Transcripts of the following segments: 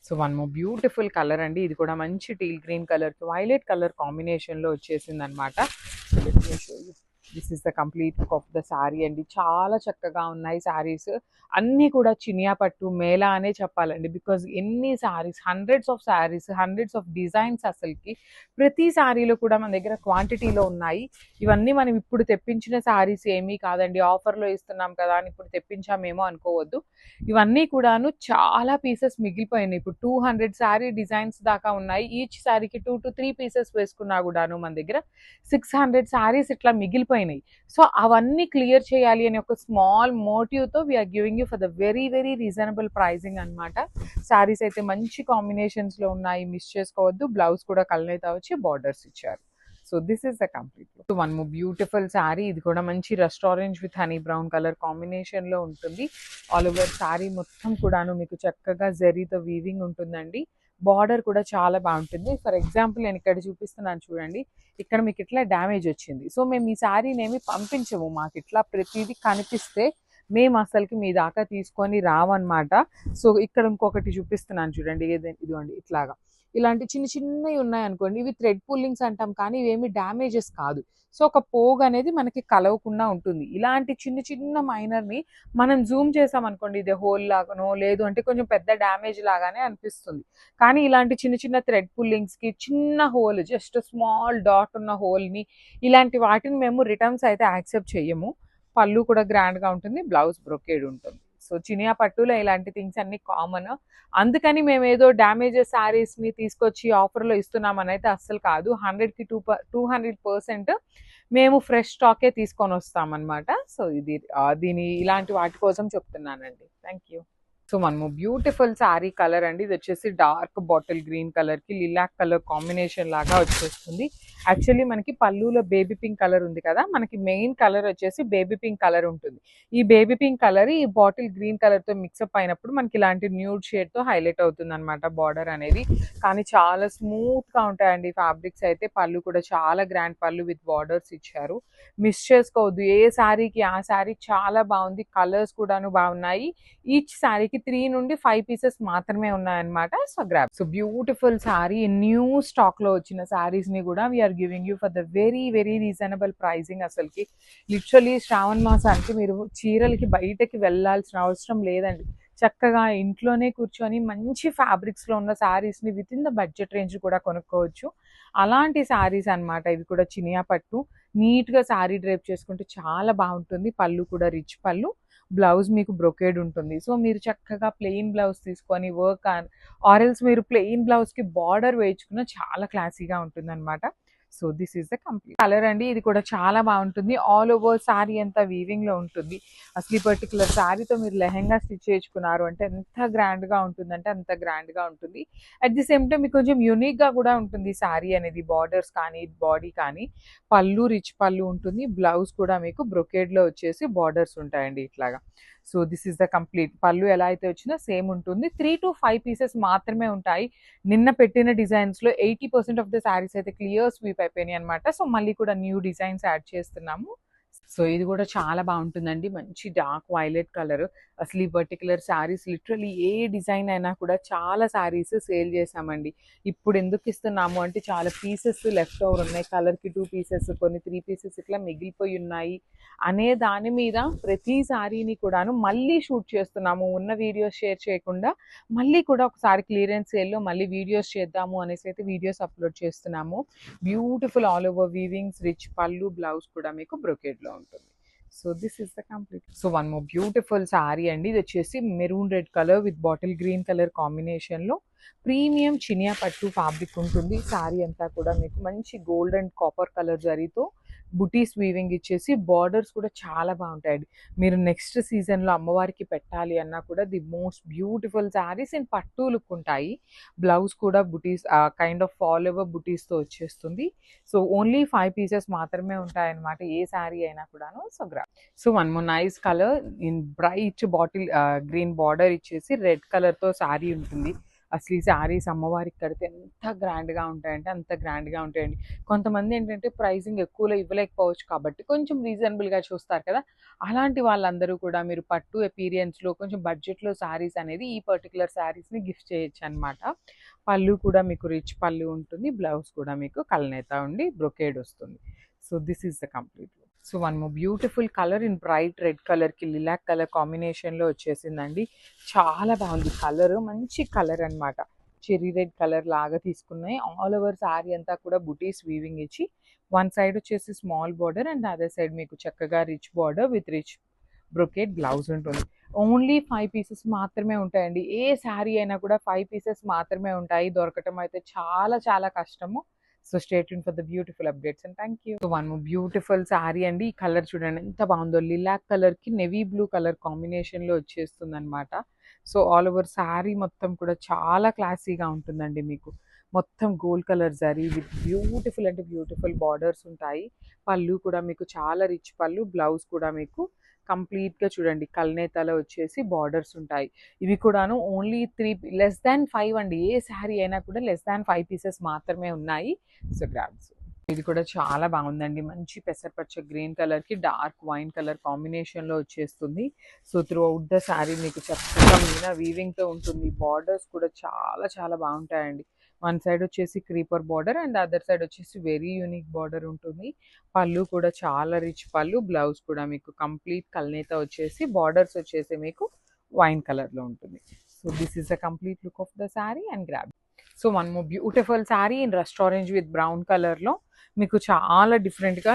So one more beautiful colour అండి. ఇది కూడా మంచి టీల్ గ్రీన్ కలర్ కి వైలెట్ కలర్ కాంబినేషన్ లో వచ్చేసింది అనమాట. This is the complete look of the sari అండి. చాలా చక్కగా ఉన్నాయి శారీస్ అన్నీ కూడా చినియా పట్టు మేళా అనే చెప్పాలండి. బికాజ్ ఎన్ని saris, hundreds of saris, hundreds of designs, అసలుకి ప్రతి శారీలో కూడా మన దగ్గర క్వాంటిటీలో ఉన్నాయి. ఇవన్నీ మనం ఇప్పుడు తెప్పించిన శారీస్ ఏమీ కాదండి, ఆఫర్లో ఇస్తున్నాం కదా అని ఇప్పుడు తెప్పించామేమో అనుకోవద్దు. ఇవన్నీ కూడాను చాలా పీసెస్ మిగిలిపోయినాయి. ఇప్పుడు 200 శారీ డిజైన్స్ దాకా ఉన్నాయి. ఈచ్ శారీకి 2 to 3 పీసెస్ వేసుకున్నా కూడాను మన దగ్గర 600 శారీస్ ఇట్లా మిగిలిపోయినాయి. సో అవన్నీ క్లియర్ చేయాలి అని ఒక స్మాల్ మోటివ్తో we are giving you for the very very reasonable pricing అనమాట. శారీస్ అయితే మంచి కాంబినేషన్స్లో ఉన్నాయి, మిస్ చేసుకోవద్దు. బ్లౌజ్ కూడా కలనేత వచ్చి బార్డర్స్ ఇచ్చారు. So this is the complete look. One more beautiful sari. ఇది కూడా మంచి restaurant with honey brown colour combination లో ఉంటుంది. ఆల్ ఓవర్ శారీ మొత్తం కూడాను మీకు చక్కగా జరీతో వీవింగ్ ఉంటుందండి. బార్డర్ కూడా చాలా బాగుంటుంది. ఫర్ ఎగ్జాంపుల్ నేను ఇక్కడ చూపిస్తున్నాను చూడండి, ఇక్కడ మీకు ఇట్లా డ్యామేజ్ వచ్చింది. సో మేము ఈ శారీని ఏమి పంపించము, మాకు ఇట్లా ప్రతిదీ కనిపిస్తే మేము అసలుకి మీ దాకా తీసుకొని రావన్నమాట. సో ఇక్కడ ఇంకొకటి చూపిస్తున్నాను చూడండి, ఇదిగోండి ఇట్లాగా ఇలాంటి చిన్న చిన్నవి ఉన్నాయనుకోండి, ఇవి థ్రెడ్ పుల్లింగ్స్ అంటాం కానీ ఇవేమి డ్యామేజెస్ కాదు. సో ఒక పోగ్ అనేది మనకి కలవకుండా ఉంటుంది. ఇలాంటి చిన్న చిన్న మైనర్ని మనం జూమ్ చేసామనుకోండి, ఇది హోల్ లాగానో లేదు అంటే కొంచెం పెద్ద డ్యామేజ్ లాగానే అనిపిస్తుంది. కానీ ఇలాంటి చిన్న చిన్న థ్రెడ్ పుల్లింగ్స్కి చిన్న హోల్, జస్ట్ స్మాల్ డాట్ ఉన్న హోల్ని, ఇలాంటి వాటిని మేము రిటర్న్స్ అయితే యాక్సెప్ట్ చేయము. పళ్ళు కూడా గ్రాండ్గా ఉంటుంది, బ్లౌజ్ బ్రొకేడ్ ఉంటుంది. సో చినియా పట్టులో ఇలాంటి థింగ్స్ అన్ని కామన్. అందుకని మేము ఏదో డ్యామేజెస్ శారీస్ని తీసుకొచ్చి ఆఫర్లో ఇస్తున్నామని అయితే అస్సలు కాదు. 100కి 200% మేము ఫ్రెష్ స్టాకే తీసుకొని వస్తామన్నమాట. సో ఇది దీని ఇలాంటి వాటి కోసం చెప్తున్నానండి. Thank you. సో మనము బ్యూటిఫుల్ శారీ కలర్ అండి. ఇది వచ్చేసి డార్క్ బాటిల్ గ్రీన్ కలర్కి లిలాక్ కలర్ కాంబినేషన్ లాగా వచ్చేస్తుంది. యాక్చువల్లీ మనకి పళ్ళులో బేబీ పింక్ కలర్ ఉంది కదా, మనకి మెయిన్ కలర్ వచ్చేసి బేబీ పింక్ కలర్ ఉంటుంది. ఈ బేబీ పింక్ కలర్ ఈ బాటిల్ గ్రీన్ కలర్తో మిక్సప్ అయినప్పుడు మనకి ఇలాంటి న్యూడ్ షేడ్తో హైలైట్ అవుతుంది అనమాట బార్డర్ అనేది. కానీ చాలా స్మూత్గా ఉంటాయండి ఫ్యాబ్రిక్స్ అయితే. పళ్ళు కూడా చాలా గ్రాండ్ పళ్ళు విత్ బార్డర్స్ ఇచ్చారు. మిస్ చేసుకోవద్దు, ఏ శారీకి ఆ శారీ చాలా బాగుంది. కలర్స్ కూడాను బాగున్నాయి. ఈచ్ శారీకి 3 నుండి 5 పీసెస్ మాత్రమే ఉన్నాయన్నమాట. So grab. So beautiful sari, new stock లో వచ్చిన శారీస్ ని కూడా we are giving you for the very very reasonable pricing. అసలుకి లిటరలీ శ్రావణ మాసానికి మీరు చీరలకి బయటకి వెళ్ళాల్సిన అవసరం లేదండి. చక్కగా ఇంట్లోనే కూర్చొని మంచి ఫ్యాబ్రిక్స్ లో ఉన్న శారీస్ ని with in the budget range కూడా కొనుక్కోవచ్చు. అలాంటి శారీస్ అనమాట ఇవి కూడా. చినియా పట్టు నీట్ గా శారీ డ్రైప్ చేసుకుంటే చాలా బాగుంటుంది. పళ్ళు కూడా రిచ్ పళ్ళు, బ్లౌజ్ మీకు బ్రొకేడ్ ఉంటుంది. సో మీరు చక్కగా ప్లెయిన్ బ్లౌజ్ తీసుకొని వర్క్ ఆరెల్స్ మీరు ప్లెయిన్ బ్లౌజ్కి బార్డర్ వేయించుకున్న చాలా క్లాసీగా ఉంటుంది అనమాట. So this is the complete colour అండి. ఇది కూడా చాలా బాగుంటుంది. ఆల్ ఓవర్ శారీ అంతా వీవింగ్ లో ఉంటుంది. అసలు ఈ పర్టికులర్ శారీతో మీరు లెహెంగా స్టిచ్ చేయించుకున్నారు అంటే ఎంత గ్రాండ్ గా ఉంటుందంటే అంత గ్రాండ్ గా ఉంటుంది. అట్ ది సేమ్ టైం మీకు కొంచెం యూనిక్ గా కూడా ఉంటుంది శారీ అనేది. బార్డర్స్ కానీ బాడీ కానీ, పళ్ళు రిచ్ పళ్ళు ఉంటుంది. బ్లౌజ్ కూడా మీకు బ్రొకేడ్ లో వచ్చేసి బార్డర్స్ ఉంటాయండి ఇట్లాగా. So this is the complete. పళ్ళు ఎలా అయితే వచ్చినా సేమ్ ఉంటుంది. 3 to 5 పీసెస్ మాత్రమే ఉంటాయి. నిన్న పెట్టిన డిజైన్స్ లో 80% ఆఫ్ ద శారీస్ అయితే క్లియర్ స్వీప్ అయిపోయినాయి అనమాట. సో మళ్ళీ కూడా న్యూ డిజైన్స్ యాడ్ చేస్తున్నాము. సో ఇది కూడా చాలా బాగుంటుందండి. మంచి డార్క్ వైలెట్ కలర్. అసలు ఈ పర్టికులర్ శారీస్ లిటరలీ ఏ డిజైన్ అయినా కూడా చాలా శారీస్ సేల్ చేసామండి. ఇప్పుడు ఎందుకు ఇస్తున్నాము అంటే చాలా పీసెస్ లెఫ్ట్ ఓవర్ ఉన్నాయి. కలర్కి 2 పీసెస్, కొన్ని 3 పీసెస్ ఇట్లా మిగిలిపోయి ఉన్నాయి అనే దాని మీద ప్రతి శారీని కూడాను మళ్ళీ షూట్ చేస్తున్నాము. ఉన్న వీడియోస్ షేర్ చేయకుండా మళ్ళీ కూడా ఒకసారి క్లియరెన్స్ సేల్లో మళ్ళీ వీడియోస్ చేద్దాము అనేసి అయితే వీడియోస్ అప్లోడ్ చేస్తున్నాము. బ్యూటిఫుల్ ఆల్ ఓవర్ వీవింగ్స్, రిచ్ పళ్ళు, బ్లౌజ్ కూడా మీకు బ్రొకేడ్లో ఉంటుంది. So this is the complete. So one more beautiful sari అండి. ఇది వచ్చేసి maroon red colour with bottle green colour కాంబినేషన్లో ప్రీమియం చినియా పట్టు ఫ్యాబ్రిక్ ఉంటుంది. శారీ అంతా కూడా మీకు మంచి గోల్డ్ అండ్ కాపర్ కలర్ జరీతో బుటీస్ వీవింగ్ ఇచ్చేసి బార్డర్స్ కూడా చాలా బాగుంటాయండి. మీరు నెక్స్ట్ సీజన్లో అమ్మవారికి పెట్టాలి అన్నా కూడా the most beautiful saris in పట్టు లుక్ ఉంటాయి. బ్లౌజ్ కూడా బుటీస్ కైండ్ ఆఫ్ ఫాల్ ఓవర్ బుటీస్తో వచ్చేస్తుంది. సో ఓన్లీ 5 పీసెస్ మాత్రమే ఉంటాయన్నమాట ఏ శారీ అయినా కూడాను. So so one more nice colour in bright bottle green border ఇచ్చేసి రెడ్ కలర్తో శారీ ఉంటుంది. అసలు ఈ శారీస్ అమ్మవారికి కడితే ఎంత గ్రాండ్గా ఉంటాయంటే అంత గ్రాండ్గా ఉంటాయండి. కొంతమంది ఏంటంటే ప్రైసింగ్ ఎక్కువలో ఇవ్వలేకపోవచ్చు కాబట్టి కొంచెం రీజనబుల్గా చూస్తారు కదా, అలాంటి వాళ్ళందరూ కూడా మీరు పట్టు ఎపీరియన్స్లో కొంచెం బడ్జెట్లో శారీస్ అనేది ఈ పర్టికులర్ శారీస్ని గిఫ్ట్ చేయొచ్చు అనమాట. పళ్ళు కూడా మీకు రిచ్ పళ్ళు ఉంటుంది, బ్లౌజ్ కూడా మీకు కల్నేత ఉండి బ్రొకేడ్ వస్తుంది. So this is the complete. So one more beautiful colour in bright red కలర్కి లిలాక్ కలర్ కాంబినేషన్లో వచ్చేసిందండి. చాలా బాగుంది కలర్, మంచి కలర్ అనమాట. చెరీ రెడ్ కలర్ లాగా తీసుకున్నాయి. ఆల్ ఓవర్ శారీ అంతా కూడా బుటీస్ వీవింగ్ ఇచ్చి వన్ సైడ్ వచ్చేసి small border and other side మీకు చక్కగా rich border with rich brocade blouse ఉంటుంది. ఓన్లీ 5 పీసెస్ మాత్రమే ఉంటాయండి. ఏ శారీ అయినా కూడా 5 పీసెస్ మాత్రమే ఉంటాయి. దొరకటం అయితే చాలా చాలా కష్టము. So stay tune for the beautiful updates and thank you. So one beautiful sari అండి. ఈ కలర్ చూడండి ఎంత బాగుందో, లిలాక్ కలర్కి నెవీ బ్లూ కలర్ కాంబినేషన్లో వచ్చేస్తుంది అనమాట. సో ఆల్ ఓవర్ శారీ మొత్తం కూడా చాలా క్లాసీగా ఉంటుందండి. మీకు మొత్తం gold colour zari with beautiful అంటే బ్యూటిఫుల్ బార్డర్స్ ఉంటాయి. పళ్ళు కూడా మీకు చాలా రిచ్ పళ్ళు, బ్లౌజ్ కూడా మీకు కంప్లీట్గా చూడండి కల్నేతలో వచ్చేసి బార్డర్స్ ఉంటాయి. ఇవి కూడాను ఓన్లీ 3 లెస్ దాన్ 5 అండి. ఏ శారీ అయినా కూడా లెస్ దాన్ 5 పీసెస్ మాత్రమే ఉన్నాయి. So grabs. ఇది కూడా చాలా బాగుందండి. మంచి పెసరపచ్చ గ్రీన్ కలర్కి డార్క్ వైన్ కలర్ కాంబినేషన్లో వచ్చేస్తుంది. So through out the sari మీకు చక్కగా మీనా వీవింగ్తో ఉంటుంది. బార్డర్స్ కూడా చాలా చాలా బాగుంటాయండి. వన్ సైడ్ వచ్చేసి creeper border and other side వచ్చేసి వెరీ యూనిక్ బార్డర్ ఉంటుంది. పళ్ళు కూడా చాలా రిచ్ పళ్ళు, బ్లౌజ్ కూడా మీకు కంప్లీట్ కల్నేత వచ్చేసి బార్డర్స్ వచ్చేసి మీకు వైన్ కలర్లో ఉంటుంది. So this is the complete look of the sari and grab. So one more beautiful sari in rust orange with brown కలర్లో మీకు చాలా డిఫరెంట్గా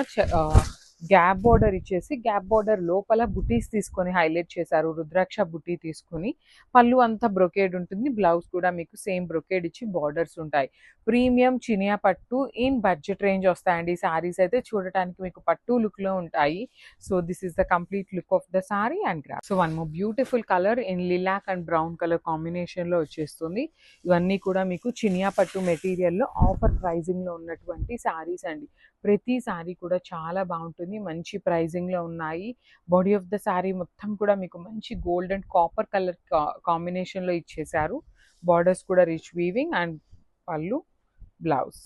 గ్యాప్ బార్డర్ ఇచ్చేసి గ్యాప్ బార్డర్ లోపల బుటీస్ తీసుకొని హైలైట్ చేశారు. రుద్రాక్ష బుటీ తీసుకొని పళ్ళు అంతా బ్రొకేడ్ ఉంటుంది. బ్లౌజ్ కూడా మీకు సేమ్ బ్రొకేడ్ ఇచ్చి బార్డర్స్ ఉంటాయి. ప్రీమియం చినియా పట్టు ఇన్ బడ్జెట్ రేంజ్ వస్తాయండి. శారీస్ అయితే చూడటానికి మీకు పట్టు లుక్లో ఉంటాయి. So this is the complete look of the sari and graph. So one more beautiful colour in lilac and brown colour కాంబినేషన్లో వచ్చేస్తుంది. ఇవన్నీ కూడా మీకు చినియా పట్టు మెటీరియల్లో ఆఫర్ ప్రైజింగ్లో ఉన్నటువంటి శారీస్ అండి. ప్రతి శారీ కూడా చాలా బాగుంటుంది, మంచి ప్రైజింగ్లో ఉన్నాయి. బాడీ ఆఫ్ ద శారీ మొత్తం కూడా మీకు మంచి గోల్డ్ అండ్ కాపర్ కలర్ కాంబినేషన్లో ఇచ్చేసారు. బార్డర్స్ కూడా రిచ్ వీవింగ్ అండ్ పళ్ళు, blouse.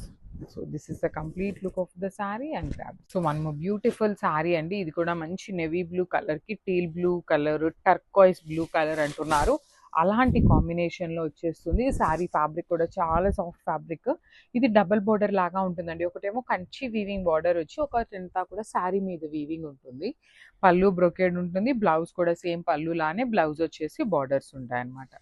So this is the complete look of the sari and grab. So one more beautiful sari అండి. ఇది కూడా మంచి నెవీ బ్లూ కలర్కి teal blue colour, turquoise blue colour అంటున్నారు, అలాంటి కాంబినేషన్లో వచ్చేస్తుంది. శారీ ఫ్యాబ్రిక్ కూడా చాలా సాఫ్ట్ ఫ్యాబ్రిక్. ఇది డబల్ బార్డర్ లాగా ఉంటుందండి. ఒకటేమో కంచి వీవింగ్ బార్డర్ వచ్చి ఒకటంతా కూడా శారీ మీద వీవింగ్ ఉంటుంది. పళ్ళు బ్రొకేడ్ ఉంటుంది, బ్లౌజ్ కూడా సేమ్ పళ్ళు లానే బ్లౌజ్ వచ్చేసి బార్డర్స్ ఉంటాయి అన్నమాట.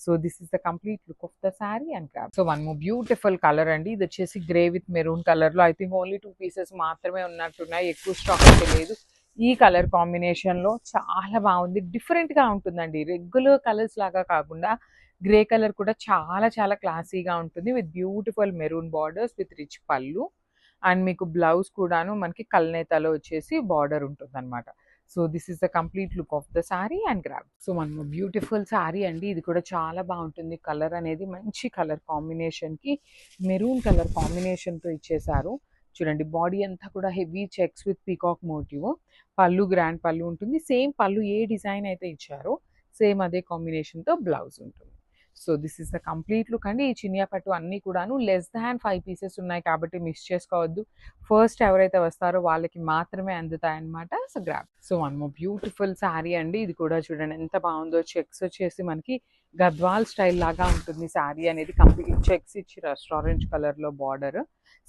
So this is the complete look of the sari and crop. So one more beautiful colour అండి. ఇది వచ్చేసి గ్రే విత్ మెరూన్ కలర్లో. ఐ థింక్ ఓన్లీ 2 పీసెస్ మాత్రమే ఉన్నట్టున్నాయి, ఎక్కువ స్టాక్ అయితే లేదు. ఈ కలర్ కాంబినేషన్లో చాలా బాగుంది, డిఫరెంట్గా ఉంటుందండి. రెగ్యులర్ కలర్స్ లాగా కాకుండా గ్రే కలర్ కూడా చాలా చాలా క్లాసీగా ఉంటుంది with beautiful maroon borders with rich పళ్ళు అండ్ మీకు బ్లౌజ్ కూడాను మనకి కల్నేతలో వచ్చేసి బార్డర్ ఉంటుంది అనమాట. So this is the complete look of the sari and grab. So one beautiful sari అండి. ఇది కూడా చాలా బాగుంటుంది. కలర్ అనేది మంచి కలర్ కాంబినేషన్కి మెరూన్ కలర్ కాంబినేషన్తో ఇచ్చేసారు. చూడండి బాడీ అంతా కూడా heavy checks with peacock motif. పళ్ళు గ్రాండ్ పళ్ళు ఉంటుంది. సేమ్ పళ్ళు ఏ డిజైన్ అయితే ఇచ్చారో సేమ్ అదే కాంబినేషన్తో బ్లౌజ్ ఉంటుంది. So this is the complete look అండి. ఈ చినియా పట్టు అన్నీ కూడాను లెస్ దాన్ 5 పీసెస్ ఉన్నాయి కాబట్టి మిస్ చేసుకోవద్దు. ఫస్ట్ ఎవరైతే వస్తారో వాళ్ళకి మాత్రమే అందుతాయన్నమాట. So grab. So one more beautiful sari అండి. ఇది కూడా చూడండి ఎంత బాగుందో. చెక్స్ వచ్చేసి మనకి గద్వాల్ స్టైల్ లాగా ఉంటుంది. శారీ అనేది కంప్లీట్ చెక్స్ ఇచ్చి రెస్టారెంట్ కలర్లో బార్డర్.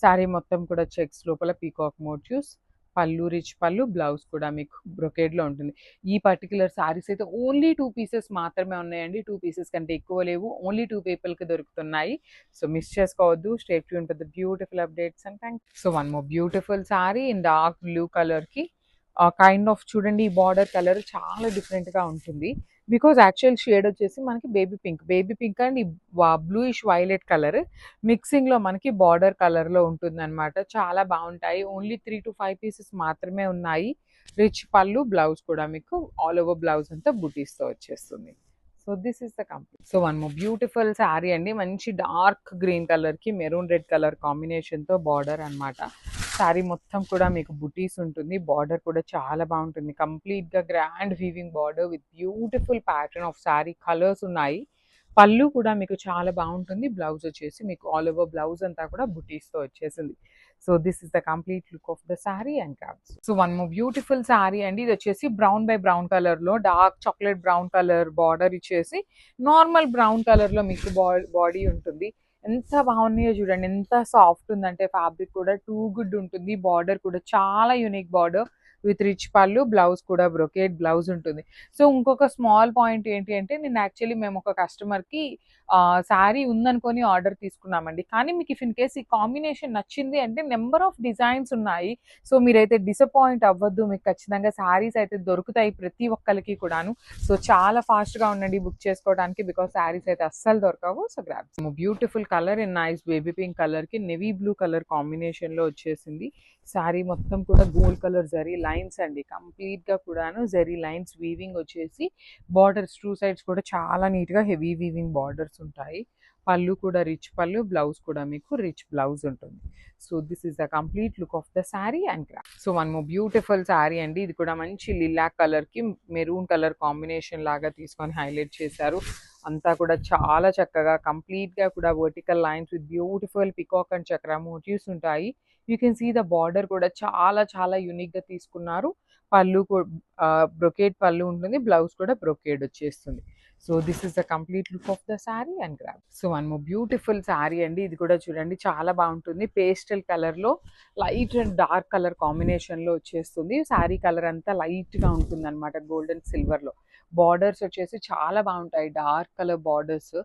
శారీ మొత్తం కూడా చెక్స్ లోపల పీకాక్ మోటివ్స్, పళ్ళు రిచ్ పళ్ళు, బ్లౌజ్ కూడా మీకు బ్రొకేడ్లో ఉంటుంది. ఈ పర్టికులర్ శారీస్ అయితే ఓన్లీ 2 పీసెస్ మాత్రమే ఉన్నాయండి. 2 పీసెస్ కంటే ఎక్కువ లేవు. ఓన్లీ 2 పీపుల్కి దొరుకుతున్నాయి. సో మిస్ చేసుకోవద్దు. Stay tune for the beautiful updates and thank. So one more beautiful sari in dark blue కలర్కి కైండ్ ఆఫ్ చూడండి ఈ బార్డర్ కలర్ చాలా డిఫరెంట్గా ఉంటుంది. బికాజ్ యాక్చువల్ షేడ్ వచ్చేసి మనకి బేబీ పింక్ అండ్ ఈ బ్లూయిష్ వైలెట్ కలర్ మిక్సింగ్లో మనకి బార్డర్ కలర్లో ఉంటుంది అనమాట. చాలా బాగుంటాయి. ఓన్లీ 3 to 5 పీసెస్ మాత్రమే ఉన్నాయి. రిచ్ పళ్ళు, బ్లౌజ్ కూడా మీకు ఆల్ ఓవర్ బ్లౌజ్ అంతా బుటీస్తో వచ్చేస్తుంది. So this is the complete. So one more beautiful sari అండి. మంచి డార్క్ గ్రీన్ కలర్కి మెరూన్ రెడ్ కలర్ కాంబినేషన్తో బార్డర్ అనమాట. శారీ మొత్తం కూడా మీకు బుటీస్ ఉంటుంది. బార్డర్ కూడా చాలా బాగుంటుంది. కంప్లీట్గా grand weaving border with beautiful pattern of sari colours ఉన్నాయి. పళ్ళు కూడా మీకు చాలా బాగుంటుంది. బ్లౌజ్ వచ్చేసి మీకు ఆల్ ఓవర్ బ్లౌజ్ అంతా కూడా బుటీస్తో వచ్చేసింది. So this is the complete look of the sari and crafts. So one more beautiful sari అండి. ఇది వచ్చేసి బ్రౌన్ బై బ్రౌన్ కలర్ లో dark chocolate brown colour border ఇచ్చేసి నార్మల్ బ్రౌన్ కలర్ లో మీకు బాడీ ఉంటుంది. ఎంత బాగున్నాయో చూడండి, ఎంత సాఫ్ట్ ఉందంటే ఫ్యాబ్రిక్ కూడా టూ గుడ్ ఉంటుంది. బార్డర్ కూడా చాలా యూనిక్ బార్డర్ విత్ రిచ్ పళ్ళు, బ్లౌజ్ కూడా బ్రొకేట్ బ్లౌజ్ ఉంటుంది. సో ఇంకొక స్మాల్ పాయింట్ ఏంటి అంటే, నేను యాక్చువల్లీ మేము ఒక కస్టమర్కి శారీ ఉందనుకొని ఆర్డర్ తీసుకున్నామండి. కానీ మీకు ఇఫ్ ఇన్ కేస్ ఈ కాంబినేషన్ నచ్చింది అంటే నెంబర్ ఆఫ్ డిజైన్స్ ఉన్నాయి. సో మీరైతే డిసప్పాయింట్ అవ్వద్దు, మీకు ఖచ్చితంగా శారీస్ అయితే దొరుకుతాయి ప్రతి ఒక్కరికి కూడాను. సో చాలా ఫాస్ట్గా ఉండండి బుక్ చేసుకోవడానికి, బికాస్ శారీస్ అయితే అస్సలు దొరకవు. So grab. Beautiful colour in nice baby pink కలర్కి నెవీ బ్లూ కలర్ కాంబినేషన్లో వచ్చేసింది. శారీ మొత్తం కూడా గోల్డ్ కలర్ జరీ లైన్స్ అండి, కంప్లీట్గా కూడాను జరీ లైన్స్ వీవింగ్ వచ్చేసి బార్డర్స్ టూ సైడ్స్ కూడా చాలా నీట్గా హెవీ వీవింగ్ బార్డర్స్ ఉంటాయి. పళ్ళు కూడా రిచ్ పళ్ళు, బ్లౌజ్ కూడా మీకు రిచ్ బ్లౌజ్ ఉంటుంది. So this is the complete look of the sari and craft. So one more beautiful sari అండి. ఇది కూడా మంచి లిలాక్ కలర్కి మెరూన్ కలర్ కాంబినేషన్ లాగా తీసుకొని హైలైట్ చేశారు. అంతా కూడా చాలా చక్కగా కంప్లీట్గా కూడా vertical lines with beautiful peacock and chakra motifs ఉంటాయి. You can see the border కూడా చాలా చాలా యూనిక్గా తీసుకున్నారు. పళ్ళు బ్రొకేడ్ పళ్ళు ఉంటుంది, బ్లౌజ్ కూడా బ్రొకేడ్ వచ్చేస్తుంది. So this is the complete look of the sari and grab. So one more beautiful sari అండి. ఇది కూడా చూడండి చాలా బాగుంటుంది. పేస్టల్ కలర్లో లైట్ అండ్ డార్క్ కలర్ కాంబినేషన్లో వచ్చేస్తుంది. శారీ కలర్ అంతా లైట్గా ఉంటుంది అనమాట, గోల్డెన్ సిల్వర్లో. బార్డర్స్ వచ్చేసి చాలా బాగుంటాయి, డార్క్ కలర్ బార్డర్స్.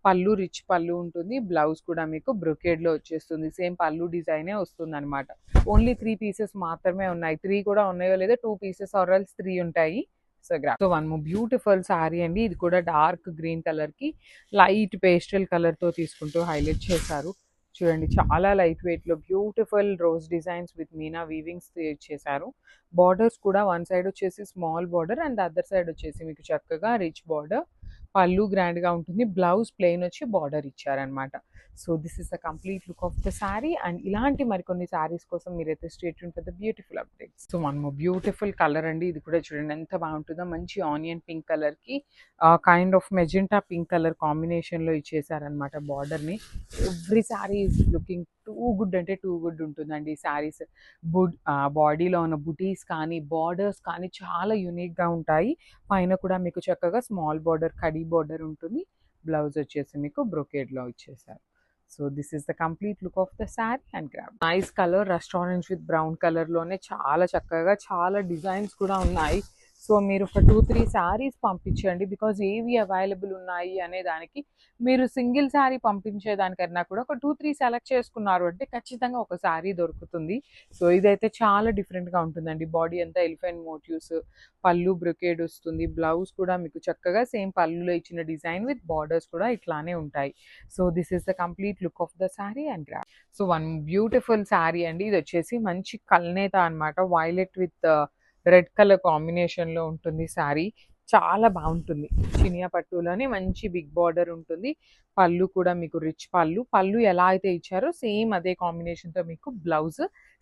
పళ్ళు రిచ్ పళ్ళు ఉంటుంది, బ్లౌజ్ కూడా మీకు బ్రొకేడ్లో వచ్చేస్తుంది. సేమ్ పళ్ళు డిజైనే వస్తుంది అనమాట. ఓన్లీ 3 పీసెస్ మాత్రమే ఉన్నాయి. 3 కూడా ఉన్నాయో లేదో 2 పీసెస్ ఆర్ ఎల్స్ 3 ఉంటాయి. So one more beautiful sari అండి. ఇది కూడా డార్క్ గ్రీన్ కలర్కి లైట్ పేస్టల్ కలర్తో తీసుకుంటూ హైలైట్ చేశారు. చూడండి చాలా లైట్ వెయిట్లో beautiful rose designs with meena weavings చేశారు. బార్డర్స్ కూడా వన్ సైడ్ వచ్చేసి small border and other side వచ్చేసి మీకు చక్కగా రిచ్ బార్డర్. పళ్ళు గ్రాండ్గా ఉంటుంది, బ్లౌజ్ ప్లెయిన్ వచ్చి బార్డర్ ఇచ్చారనమాట. So this is the complete look of the sari. And ఇలాంటి మరికొన్ని శారీస్ కోసం మీరైతే state tuned for the beautiful updates. So one more beautiful colour అండి. ఇది కూడా చూడండి ఎంత బాగుంటుందో, మంచి ఆనియన్ పింక్ కలర్కి kind of magenta pink colour కాంబినేషన్లో ఇచ్చేసారనమాట బార్డర్ని. Every sari is looking too good అంటే టూ గుడ్ ఉంటుందండి. ఈ శారీస్ బాడీలో ఉన్న బుటీస్ కానీ బార్డర్స్ కానీ చాలా యూనిక్గా ఉంటాయి. పైన కూడా మీకు చక్కగా స్మాల్ బార్డర్ కడీ బార్డర్ ఉంటుంది. బ్లౌజ్ వచ్చేసి మీకు బ్రొకేడ్లో ఇచ్చేసారు. So this is the complete look of the sari and grab. Nice colour restaurant with brown కలర్లోనే చాలా చక్కగా చాలా డిజైన్స్ కూడా ఉన్నాయి. సో మీరు ఒక 2-3 శారీస్ పంపించండి, బికాజ్ ఏవి అవైలబుల్ ఉన్నాయి అనే దానికి. మీరు సింగిల్ శారీ పంపించేదానికన్నా కూడా ఒక 2-3 సెలెక్ట్ చేసుకున్నారు అంటే ఖచ్చితంగా ఒక శారీ దొరుకుతుంది. సో ఇదైతే చాలా డిఫరెంట్గా ఉంటుందండి. బాడీ అంతా ఎలిఫెంట్ మోటివ్స్, పళ్ళు బ్రొకేడ్ వస్తుంది, బ్లౌజ్ కూడా మీకు చక్కగా సేమ్ పళ్ళులో ఇచ్చిన డిజైన్ విత్ బార్డర్స్ కూడా ఇట్లానే ఉంటాయి. So this is the complete look of the sari and grab. So one beautiful sari అండి. ఇది వచ్చేసి మంచి కల్నేత అనమాట, వైలెట్ విత్ రెడ్ కలర్ కాంబినేషన్లో ఉంటుంది శారీ. చాలా బాగుంటుంది. చినియా పట్టులోనే మంచి బిగ్ బార్డర్ ఉంటుంది. పళ్ళు కూడా మీకు రిచ్ పళ్ళు ఎలా అయితే ఇచ్చారో సేమ్ అదే కాంబినేషన్తో మీకు బ్లౌజ్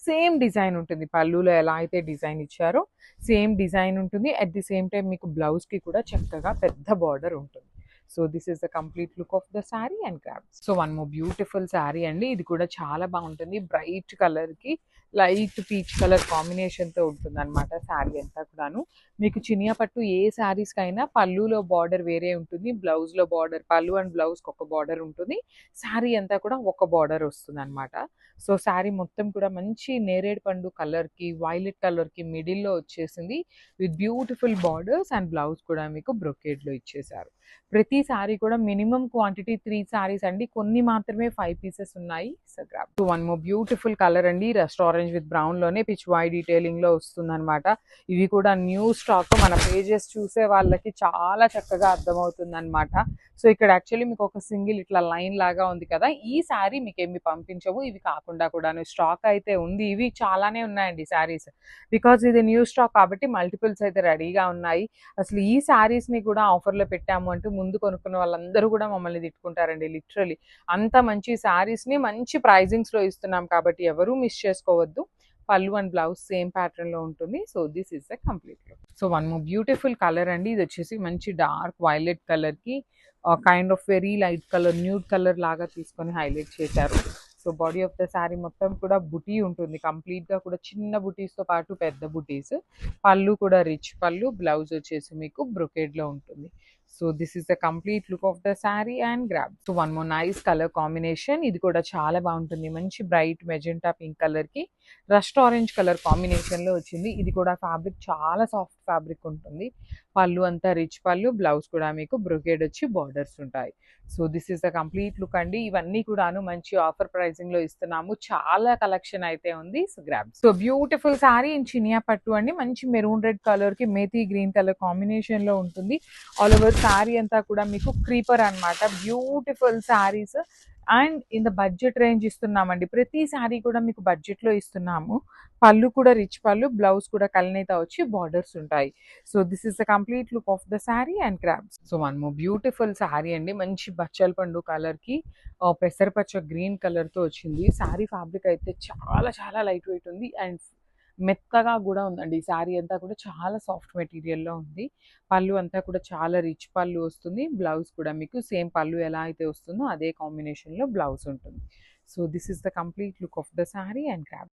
సేమ్ డిజైన్ ఉంటుంది. పళ్ళులో ఎలా అయితే డిజైన్ ఇచ్చారో సేమ్ డిజైన్ ఉంటుంది. అట్ ది సేమ్ టైం మీకు బ్లౌజ్కి కూడా చక్కగా పెద్ద బార్డర్ ఉంటుంది. So this is the complete look of the sari and craft. So one more beautiful sari అండి. ఇది కూడా చాలా బాగుంటుంది. బ్రైట్ కలర్కి లైట్ పీచ్ కలర్ కాంబినేషన్తో ఉంటుంది అనమాట శారీ అంతా కూడాను. మీకు చినియా పట్టు ఏ శారీస్కైనా పళ్ళులో బార్డర్ వేరే ఉంటుంది, బ్లౌజ్లో బార్డర్, పళ్ళు అండ్ బ్లౌజ్కి ఒక బార్డర్ ఉంటుంది. శారీ అంతా కూడా ఒక బార్డర్ వస్తుంది అనమాట. సో శారీ మొత్తం కూడా మంచి నేరేడు పండు కలర్కి వైలెట్ కలర్కి మిడిల్లో వచ్చేసింది with beautiful borders and blouse కూడా మీకు బ్రొకేడ్లో ఇచ్చేసారు. ప్రతి శారీ కూడా మినిమం క్వాంటిటీ 3 శారీస్ అండి, కొన్ని మాత్రమే 5 పీసెస్ ఉన్నాయి. So one more beautiful colour అండి. రెస్టారెంట్ విత్ బ్రౌన్లోనే పిచ్ వై డీటెయిలింగ్లో వస్తుంది అనమాట. ఇవి కూడా న్యూ స్టాక్, మన పేజెస్ చూసే వాళ్ళకి చాలా చక్కగా అర్థమవుతుంది అనమాట. సో ఇక్కడ యాక్చువల్లీ మీకు ఒక సింగిల్ ఇట్లా లైన్ లాగా ఉంది కదా, ఈ శారీ మీకు ఏమి పంపించవు. ఇవి కాకుండా కూడాను స్టాక్ అయితే ఉంది. ఇవి చాలానే ఉన్నాయండి శారీస్, బికాజ్ ఇది న్యూ స్టాక్ కాబట్టి మల్టిపుల్స్ అయితే రెడీగా ఉన్నాయి. అసలు ఈ శారీస్ని కూడా ఆఫర్లో పెట్టాము అంటే ముందు కొనుక్కున్న వాళ్ళందరూ కూడా మమ్మల్ని తిట్టుకుంటారండి. లిటరలీ అంత మంచి శారీస్ని మంచి ప్రైజింగ్స్లో ఇస్తున్నాం కాబట్టి ఎవరూ మిస్ చేసుకోవద్దు. పళ్ళు అండ్ బ్లౌజ్ సేమ్ ప్యాటర్న్లో ఉంటుంది. So this is the complete look. So one more beautiful colour అండి. ఇది వచ్చేసి మంచి డార్క్ వైలెట్ కలర్కి kind of very light colour nude colour లాగా తీసుకొని హైలైట్ చేశారు. So body of the sari మొత్తం కూడా బుటీ ఉంటుంది, కంప్లీట్గా కూడా చిన్న బుటీస్తో పాటు పెద్ద బుటీస్. పళ్ళు కూడా రిచ్ పళ్ళు, బ్లౌజ్ వచ్చేసి మీకు బ్రొకేడ్లో ఉంటుంది. So this is the complete look of the sari and grab. So one more nice colour combination, ఇది కూడా చాలా బాగుంటుంది. మంచి బ్రైట్ మెజెంటా పింక్ కలర్కి రస్ట్ ఆరెంజ్ కలర్ కాంబినేషన్లో వచ్చింది. ఇది కూడా ఫ్యాబ్రిక్ చాలా సాఫ్ట్ ఫ్యాబ్రిక్ ఉంటుంది. పళ్ళు అంతా రిచ్ పళ్ళు, బ్లౌజ్ కూడా మీకు బ్రొకేడ్ వచ్చి బార్డర్స్ ఉంటాయి. So this is the complete look అండి. ఇవన్నీ కూడాను మంచి ఆఫర్ ప్రైసింగ్ లో ఇస్తున్నాము. చాలా కలెక్షన్ అయితే ఉంది. So grab. So beautiful sari in Chiniya పట్టు అండి. మంచి మెరూన్ రెడ్ కలర్ కి మేథీ గ్రీన్ కలర్ కాంబినేషన్ లో ఉంటుంది. ఆల్ ఓవర్ శారీ అంతా కూడా మీకు క్రీపర్ అన్నమాట. Beautiful saris and in the budget range ఇస్తున్నామండి. ప్రతి శారీ కూడా మీకు బడ్జెట్ లో ఇస్తున్నాము. పళ్ళు కూడా రిచ్ పళ్ళు, బ్లౌజ్ కూడా కల్నేత వచ్చి బార్డర్స్ ఉంటాయి. So this is the complete look of the sari and crabs. So one more beautiful sari అండి. మంచి బచ్చల పండు కలర్ కి పెసరపచ్చ గ్రీన్ కలర్ తో వచ్చింది. శారీ ఫ్యాబ్రిక్ అయితే చాలా చాలా లైట్ వెయిట్ ఉంది అండ్ మెత్తగా కూడా ఉందండి. ఈ శారీ అంతా కూడా చాలా సాఫ్ట్ మెటీరియల్లో ఉంది. పళ్ళు అంతా కూడా చాలా రిచ్ పళ్ళు వస్తుంది. బ్లౌజ్ కూడా మీకు సేమ్ పళ్ళు ఎలా అయితే వస్తుందో అదే కాంబినేషన్లో బ్లౌజ్ ఉంటుంది. So this is the complete look of the sari and crab.